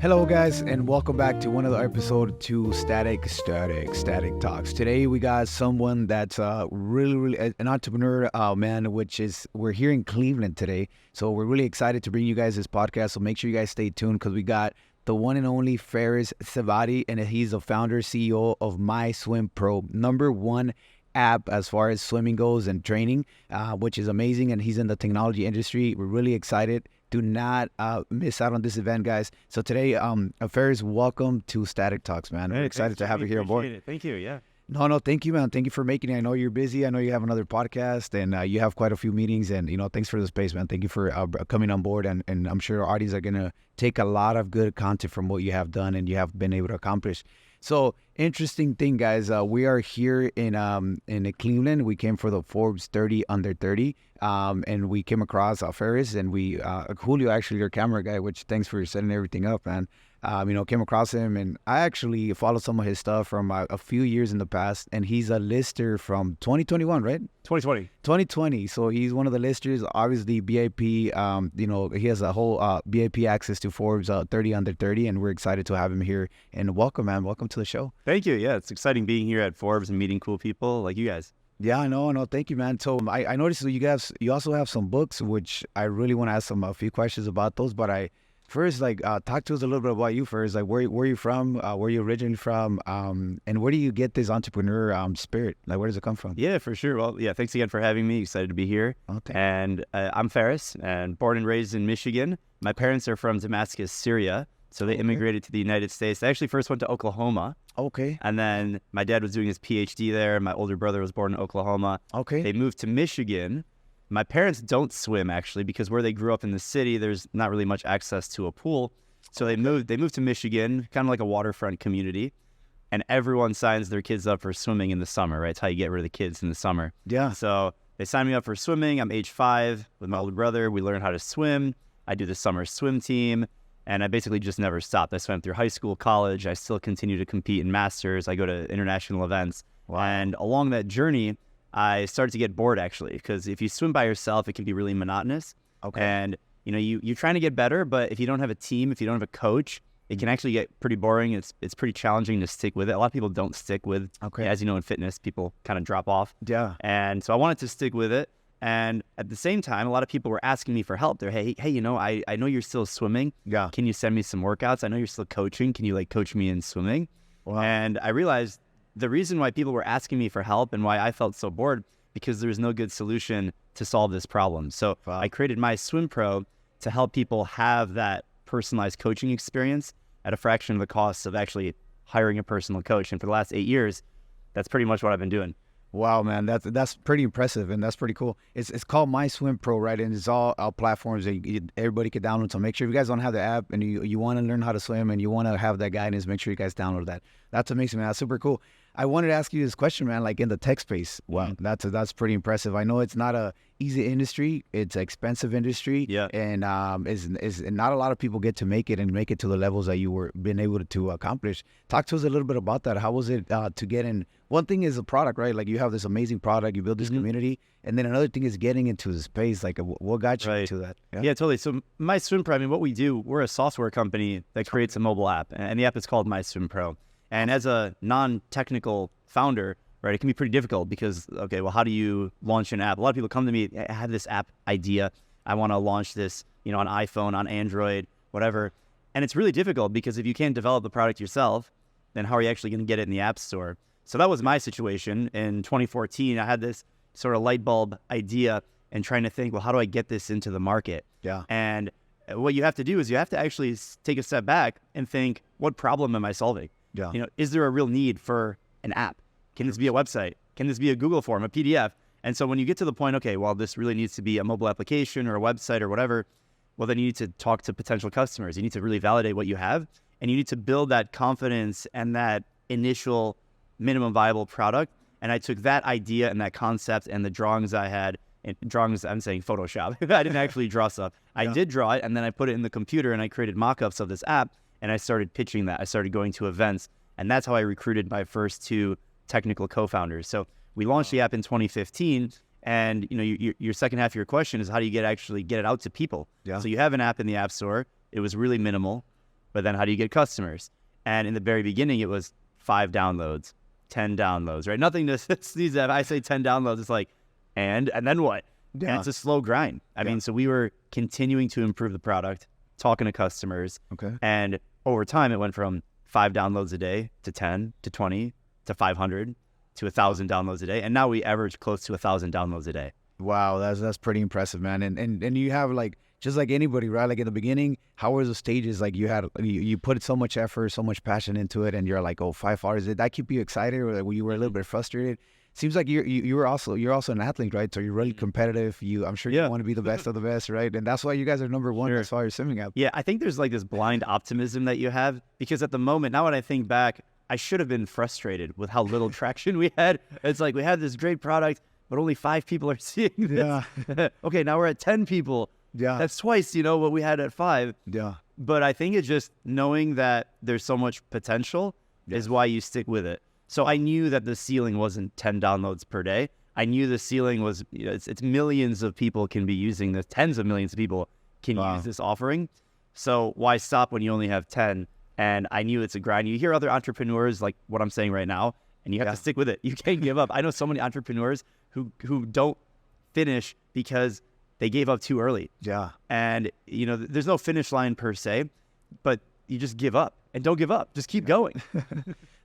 Hello, guys, and welcome back to another episode to Static Talks. Today, we got someone that's really an entrepreneur, man. Which is we're here in Cleveland today, so we're really excited to bring you guys this podcast. So make sure you guys stay tuned because we got the one and only Faris Ksebati, and he's the founder CEO of My Swim Pro, #1 app as far as swimming goes and training, which is amazing. And he's in the technology industry. We're really excited. Do not miss out on this event, guys. So today, Faris, welcome to Static Talks, man. Hey, We're excited to have you here on board. It. Thank you. Yeah. No, thank you, man. Thank you for making it. I know you're busy. I know you have another podcast and you have quite a few meetings. And, thanks for the space, man. Thank you for coming on board. And I'm sure our audience are going to take a lot of good content from what you have done and you have been able to accomplish. So interesting thing, guys. We are here in Cleveland. We came for the Forbes 30 Under 30, and we came across Faris, and we Julio, actually your camera guy. Which thanks for setting everything up, man. Came across him, and I actually followed some of his stuff from a few years in the past, and he's a lister from 2021, right? 2020. So he's one of the listers, obviously BIP. He has a whole BIP access to Forbes 30 Under 30, and we're excited to have him here. And welcome, man. Welcome to the show. Thank you. Yeah, it's exciting being here at Forbes and meeting cool people like you guys. Yeah, I know. Thank you, man. So I noticed that you also have some books, which I really want to ask a few questions about those. But first, talk to us a little bit about you first. Like, where are you from? Where you originally from? And where do you get this entrepreneur spirit? Like, where does it come from? Yeah, for sure. Well, yeah, thanks again for having me. Excited to be here. And I'm Faris, and born and raised in Michigan. My parents are from Damascus, Syria. So they immigrated to the United States. They actually first went to Oklahoma. Okay. And then my dad was doing his PhD there. My older brother was born in Oklahoma. Okay. They moved to Michigan. My parents don't swim, actually, because where they grew up in the city, there's not really much access to a pool. So they moved to Michigan, kind of like a waterfront community. And everyone signs their kids up for swimming in the summer, right? It's how you get rid of the kids in the summer. Yeah. So they signed me up for swimming. I'm age 5 with my older brother. We learn how to swim. I do the summer swim team. And I basically just never stopped. I swam through high school, college. I still continue to compete in masters. I go to international events. Wow. And along that journey, I started to get bored, actually, because if you swim by yourself, it can be really monotonous. Okay. And, you're trying to get better, but if you don't have a team, if you don't have a coach, it can actually get pretty boring. It's pretty challenging to stick with it. A lot of people don't stick with, as you know, in fitness, people kind of drop off. Yeah. And so I wanted to stick with it. And at the same time, a lot of people were asking me for help. They're, hey, I know you're still swimming. Yeah. Can you send me some workouts? I know you're still coaching. Can you coach me in swimming? Wow. And I realized the reason why people were asking me for help and why I felt so bored, because there's no good solution to solve this problem. So I created My Swim Pro to help people have that personalized coaching experience at a fraction of the cost of actually hiring a personal coach. And for the last 8 years, that's pretty much what I've been doing. Wow, man, that's pretty impressive, and that's pretty cool. It's called My Swim Pro, right? And it's all platforms that everybody can download. So make sure if you guys don't have the app and you want to learn how to swim and you want to have that guidance, make sure you guys download that. That's amazing, man. That's super cool. I wanted to ask you this question, man. Like in the tech space, wow, that's pretty impressive. I know it's not a easy industry; it's an expensive industry, yeah. And is not a lot of people get to make it to the levels that you were been able to accomplish. Talk to us a little bit about that. How was it to get in? One thing is the product, right? Like you have this amazing product, you build this community, and then another thing is getting into the space. Like what got you into that? Yeah, totally. So My Swim Pro, what we do, we're a software company that creates a mobile app, and the app is called My Swim Pro. And as a non-technical founder, right, it can be pretty difficult because, how do you launch an app? A lot of people come to me, I have this app idea. I want to launch this, on iPhone, on Android, whatever. And it's really difficult because if you can't develop the product yourself, then how are you actually going to get it in the App Store? So that was my situation. In 2014, I had this sort of light bulb idea and trying to think, how do I get this into the market? Yeah. And what you have to do is you have to actually take a step back and think, what problem am I solving? Yeah. Is there a real need for an app? Can this be a website? Can this be a Google form, a PDF? And so when you get to the point, this really needs to be a mobile application or a website or whatever, well, then you need to talk to potential customers. You need to really validate what you have, and you need to build that confidence and that initial minimum viable product. And I took that idea and that concept and the drawings I had, and drawings, I'm saying Photoshop. I didn't actually draw stuff. I did draw it, and then I put it in the computer, and I created mock-ups of this app. And I started pitching that. I started going to events, and that's how I recruited my first 2 technical co-founders. So we launched the app in 2015, and your second half of your question is how do you get it out to people? Yeah. So you have an app in the App Store. It was really minimal. but then how do you get customers? And in the very beginning, it was 5 downloads, 10 downloads, right? Nothing to sneeze at. If I say 10 downloads, it's like, and then what? Yeah. And it's a slow grind. I mean, so we were continuing to improve the product, talking to customers. Okay. And over time, it went from 5 downloads a day to 10 to 20 to 500 to 1,000 downloads a day. And now we average close to 1,000 downloads a day. Wow, that's pretty impressive, man. And you have like, just like anybody, right? Like in the beginning, how were the stages? Like you put so much effort, so much passion into it, and you're like, oh, 5 hours. Did that keep you excited, or like, you were a little bit frustrated? Seems like you're also an athlete, right? So you're really competitive. I'm sure you want to be the best of the best, right? And that's why you guys are number one as far as swimming app. Yeah, I think there's like this blind optimism that you have, because at the moment, now when I think back, I should have been frustrated with how little traction we had. It's like we had this great product, but only 5 people are seeing this. Yeah. Okay, now we're at 10 people. Yeah. That's twice, what we had at 5. Yeah. But I think it's just knowing that there's so much potential is why you stick with it. So I knew that the ceiling wasn't 10 downloads per day. I knew the ceiling was, it's millions of people can be using this. Tens of millions of people can use this offering. So why stop when you only have 10? And I knew it's a grind. You hear other entrepreneurs like what I'm saying right now, and you have to stick with it. You can't give up. I know so many entrepreneurs who don't finish because they gave up too early. Yeah. And, there's no finish line per se, but you just give up. And don't give up. Just keep going.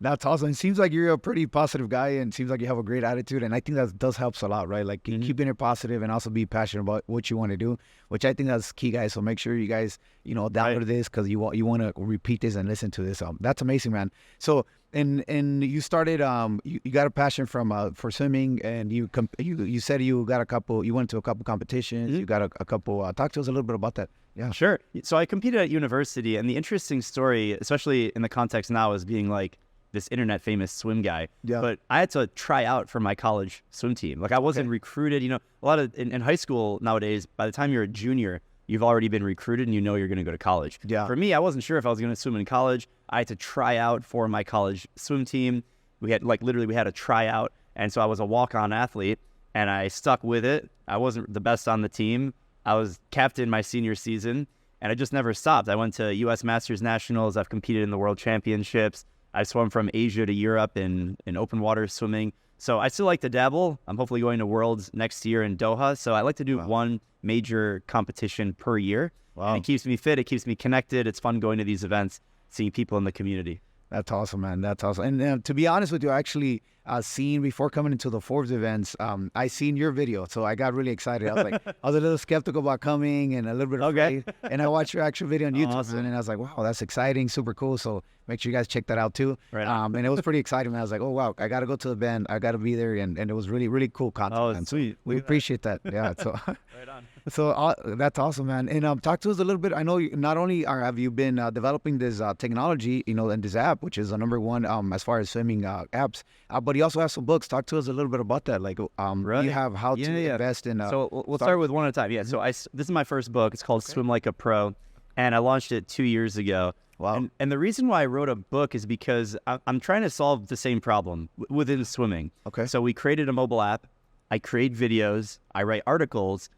That's awesome. It seems like you're a pretty positive guy, and it seems like you have a great attitude. And I think that does helps a lot, right? Like keeping it positive and also be passionate about what you want to do, which I think that's key, guys. So make sure you guys, download this, because you want to repeat this and listen to this. That's amazing, man. So and you started you got a passion for swimming, and you said you went to a couple competitions. You got a couple. Talk to us a little bit about that. Yeah, sure. So I competed at university, and the interesting story, especially in the context now, is being like this internet famous swim guy. Yeah. But I had to try out for my college swim team. Like I wasn't recruited. A lot of in high school nowadays, by the time you're a junior, you've already been recruited and you're going to go to college. Yeah. For me, I wasn't sure if I was going to swim in college. I had to try out for my college swim team. We had we had a tryout, and so I was a walk-on athlete, and I stuck with it. I wasn't the best on the team. I was captain my senior season, and I just never stopped. I went to U.S. Masters Nationals. I've competed in the World Championships. I swam from Asia to Europe in open water swimming. So I still like to dabble. I'm hopefully going to Worlds next year in Doha. So I like to do one major competition per year. Wow. And it keeps me fit. It keeps me connected. It's fun going to these events, seeing people in the community. That's awesome, man. That's awesome. And to be honest with you, I actually seen before coming into the Forbes events, I seen your video. So I got really excited. I was like, I was a little skeptical about coming and a little bit afraid. And I watched your actual video on YouTube. Awesome. And I was like, wow, that's exciting. Super cool. So make sure you guys check that out too. Right. And it was pretty exciting. I was like, oh, wow, I got to go to the event. I got to be there. And it was really, really cool content. Oh, man. sweet. We appreciate that. Yeah. So right on. So that's awesome, man. And talk to us a little bit. I know not only have you been developing this technology, and this app, which is a number one as far as swimming apps, but you also have some books. Talk to us a little bit about that. Like, right. You have how to invest in. So we'll start with one at a time. Yeah. So this is my first book. It's called Swim Like a Pro, and I launched it 2 years ago. Wow. And the reason why I wrote a book is because I'm trying to solve the same problem within swimming. Okay. So we created a mobile app. I create videos. I write articles.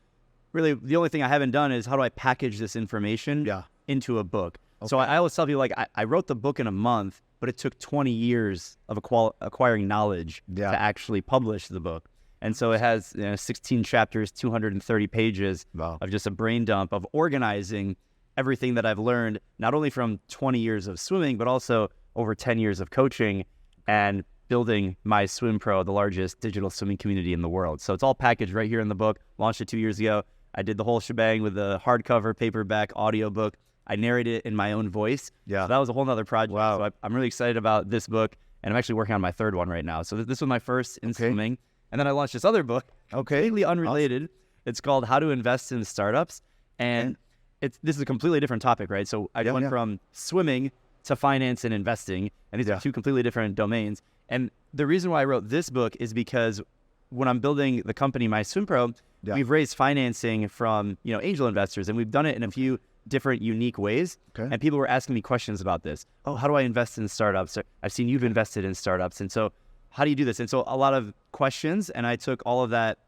Really, the only thing I haven't done is how do I package this information into a book. Okay. So I always tell people, like, I wrote the book in a month, but it took 20 years of acquiring knowledge to actually publish the book. And so it has 16 chapters, 230 pages of just a brain dump of organizing everything that I've learned, not only from 20 years of swimming, but also over 10 years of coaching and building my Swim Pro, the largest digital swimming community in the world. So it's all packaged right here in the book. Launched it 2 years ago. I did the whole shebang with the hardcover, paperback, audiobook. I narrated it in my own voice. Yeah. So that was a whole nother project. Wow. So I'm really excited about this book, and I'm actually working on my third one right now. So this was my first in swimming. And then I launched this other book, completely unrelated. Awesome. It's called How to Invest in Startups. And this is a completely different topic, right? So I went from swimming to finance and investing, and these are two completely different domains. And the reason why I wrote this book is because when I'm building the company, My Swim Pro, we've raised financing from angel investors, and we've done it in a few different unique ways. Okay. And people were asking me questions about this. Oh, how do I invest in startups? I've seen you've invested in startups, and so how do you do this? And so a lot of questions, and I took all that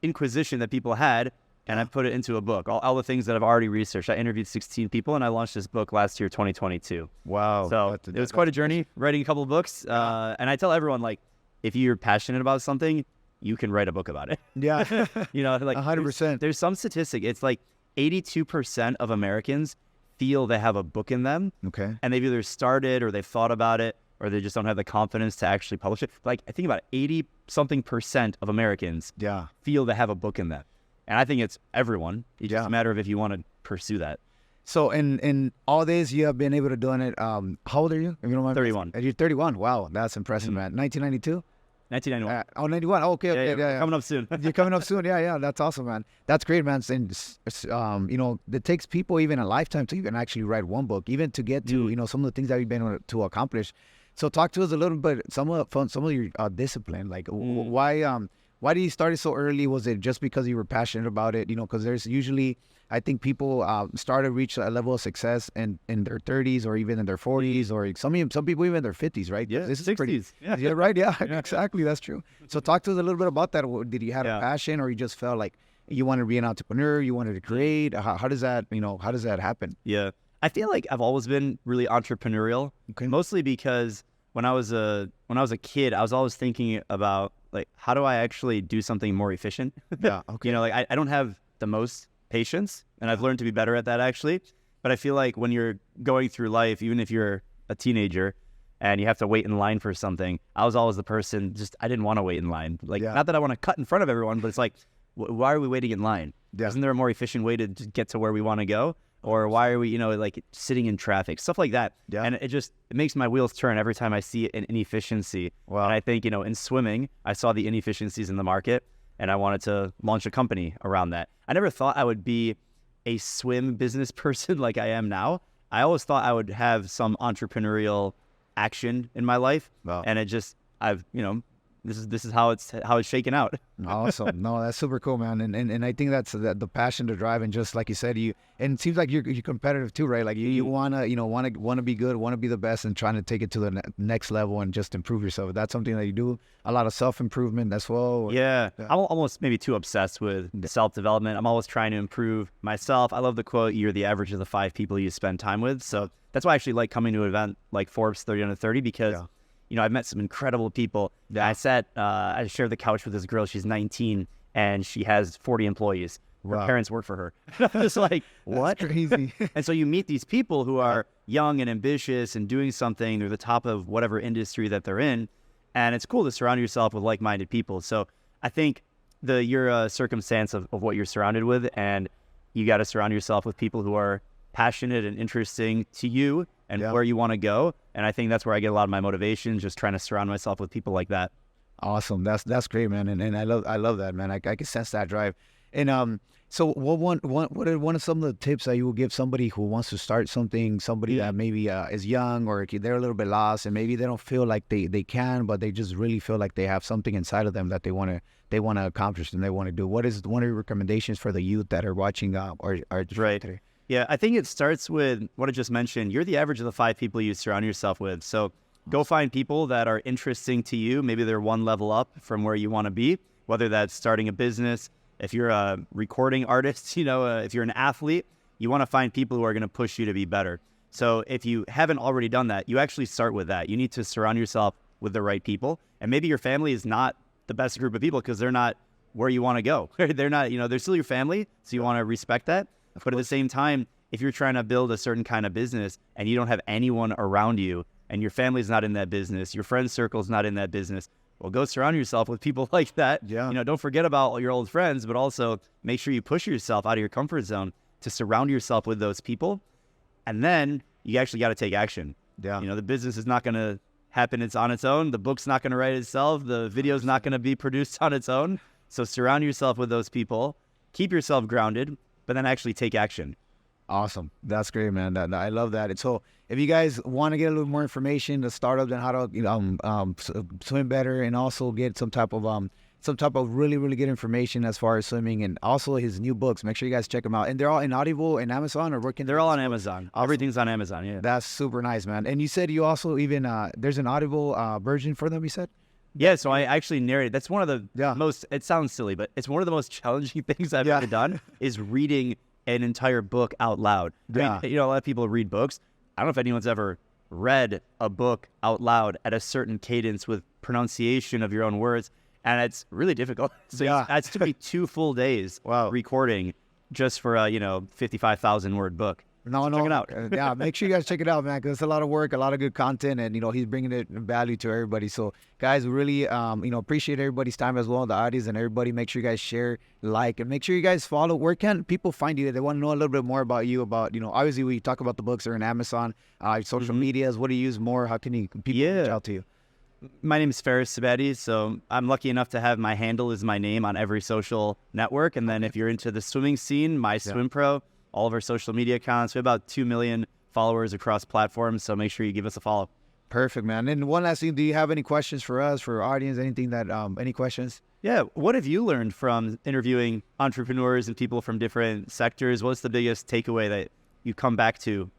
inquisition that people had, and I put it into a book. All the things that I've already researched. I interviewed 16 people, and I launched this book last year, 2022. Wow. So it was quite a journey writing a couple of books. And I tell everyone, like, if you're passionate about something, you can write a book about it. Yeah. You know, like 100%. There's some statistic. It's like 82% of Americans feel they have a book in them. Okay. And they've either started or they've thought about it, or they just don't have the confidence to actually publish it. Like, I think about 80-something% of Americans feel they have a book in them. And I think it's everyone. It's just a matter of if you want to pursue that. So in all this, you have been able to do it. How old are you? If you don't mind. 31. You're 31. Wow, that's impressive, man. 1992? 1991. 91. Oh, okay. Yeah. Coming up soon. You're coming up soon. Yeah. That's awesome, man. That's great, man. And you know, it takes people even a lifetime to even actually write one book, even to get to you know some of the things that you've been able to accomplish. So talk to us a little bit some of your discipline. Like why did you start it so early? Was it just because you were passionate about it? You know, because there's usually, I think people start to reach a level of success in their 30s or even in their 40s, or some people even in their 50s, right? Yeah, this is 60s. Pretty, yeah, right. Yeah, exactly. That's true. So talk to us a little bit about that. Did you have a passion, or you just felt like you wanted to be an entrepreneur? You wanted to create? How does that happen? Yeah, I feel like I've always been really entrepreneurial, mostly because when I was a kid, I was always thinking about, like, how do I actually do something more efficient? Yeah. Okay. You know, like I don't have the most patience, and I've learned to be better at that, actually. But I feel like when you're going through life, even if you're a teenager and you have to wait in line for something, I was always the person, I didn't want to wait in line. Like, not that I want to cut in front of everyone, but it's like, why are we waiting in line? Isn't there a more efficient way to get to where we want to go? Or why are we, you know, like sitting in traffic, stuff like that. And it makes my wheels turn every time I see an inefficiency. Wow. And I think, you know, in swimming, I saw the inefficiencies in the market, and I wanted to launch a company around that. I never thought I would be a swim business person like I am now. I always thought I would have some entrepreneurial action in my life. Wow. And this is how it's shaken out. Awesome. No, that's super cool, man. And I think that's the passion to drive, and just like you said, and it seems like you're competitive too, right? Like you wanna be good, wanna be the best, and trying to take it to the next level and just improve yourself. That's something that you do a lot of self-improvement as well. Yeah. I'm almost maybe too obsessed with self-development. I'm always trying to improve myself. I love the quote, "You're the average of the 5 people you spend time with." So that's why I actually like coming to an event like Forbes 30 Under 30, because you know, I've met some incredible people. I shared the couch with this girl. She's 19 and she has 40 employees. Her parents work for her. I'm just like, what? That's crazy. And so you meet these people who are young and ambitious and doing something. They're the top of whatever industry that they're in. And it's cool to surround yourself with like-minded people. So I think you're a circumstance of what you're surrounded with, and you got to surround yourself with people who are passionate and interesting to you and where you want to go. And I think that's where I get a lot of my motivation, just trying to surround myself with people like that. Awesome. That's great, man. And I love that, man. I can sense that drive. And so what are one of some of the tips that you will give somebody who wants to start something, somebody that maybe is young, or they're a little bit lost, and maybe they don't feel like they can, but they just really feel like they have something inside of them that they want to accomplish and they want to do? What is one of your recommendations for the youth that are watching or right today? Yeah, I think it starts with what I just mentioned. You're the average of the 5 people you surround yourself with. So go find people that are interesting to you. Maybe they're one level up from where you want to be, whether that's starting a business. If you're a recording artist, if you're an athlete, you want to find people who are going to push you to be better. So if you haven't already done that, you actually start with that. You need to surround yourself with the right people. And maybe your family is not the best group of people because they're not where you want to go. They're not, they're still your family. So you want to respect that. But at the same time, if you're trying to build a certain kind of business and you don't have anyone around you and your family's not in that business, your friend circle's not in that business, well, go surround yourself with people like that. Yeah. Don't forget about all your old friends, but also make sure you push yourself out of your comfort zone to surround yourself with those people. And then you actually got to take action. Yeah. The business is not going to happen on its own. The book's not going to write itself. The video's not going to be produced on its own. So surround yourself with those people, keep yourself grounded, but then actually take action. Awesome. That's great, man. I love that. And so if you guys want to get a little more information, the startup and how to swim better, and also get some type of really, really good information as far as swimming, and also his new books, make sure you guys check them out. And they're all in Audible and Amazon, or working. They're all on Amazon. Awesome. Everything's on Amazon. Yeah. That's super nice, man. And you said you also even there's an Audible version for them, you said? Yeah, so I actually narrated. That's one of the Yeah. most, it sounds silly, but it's one of the most challenging things I've Yeah. ever done is reading an entire book out loud. I Yeah. mean, a lot of people read books. I don't know if anyone's ever read a book out loud at a certain cadence with pronunciation of your own words, and it's really difficult. So Yeah. it's took me 2 full days Wow. recording just for a 55,000 word book. No, Check it out. Yeah, make sure you guys check it out, man, because it's a lot of work, a lot of good content, and he's bringing it value to everybody. So, guys, we really appreciate everybody's time as well, the audience and everybody. Make sure you guys share, like, and make sure you guys follow. Where can people find you? They want to know a little bit more about you. About obviously we talk about the books that are on Amazon, social medias. What do you use more? How can people reach out to you? My name is Ksebati, so I'm lucky enough to have my handle is my name on every social network. And then if you're into the swimming scene, my Swim Pro, all of our social media accounts. We have about 2 million followers across platforms, so make sure you give us a follow. Perfect, man. And one last thing, do you have any questions for us, for our audience? Anything that, any questions? Yeah, what have you learned from interviewing entrepreneurs and people from different sectors? What's the biggest takeaway that you come back to?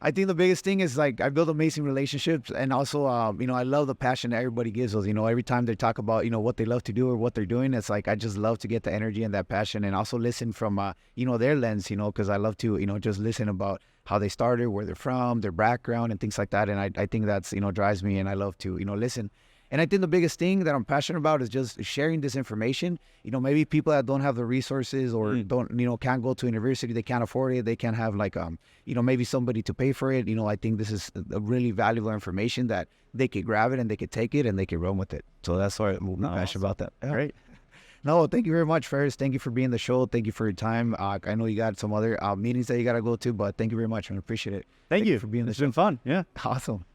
I think the biggest thing is I build amazing relationships, and also I love the passion that everybody gives us. Every time they talk about what they love to do or what they're doing, it's I just love to get the energy and that passion, and also listen from their lens, because I love to just listen about how they started, where they're from, their background, and things like that. And I think that's drives me, and I love to listen. And I think the biggest thing that I'm passionate about is just sharing this information. Maybe people that don't have the resources or don't, can't go to university, they can't afford it, they can't have maybe somebody to pay for it. I think this is a really valuable information that they could grab it and they could take it and they could run with it. So that's why I'm passionate about that. Yeah. Great. No, thank you very much, Ferris. Thank you for being the show. Thank you for your time. I know you got some other meetings that you got to go to, but thank you very much. I appreciate it. Thank you for being the It's show. been fun. Yeah. Awesome.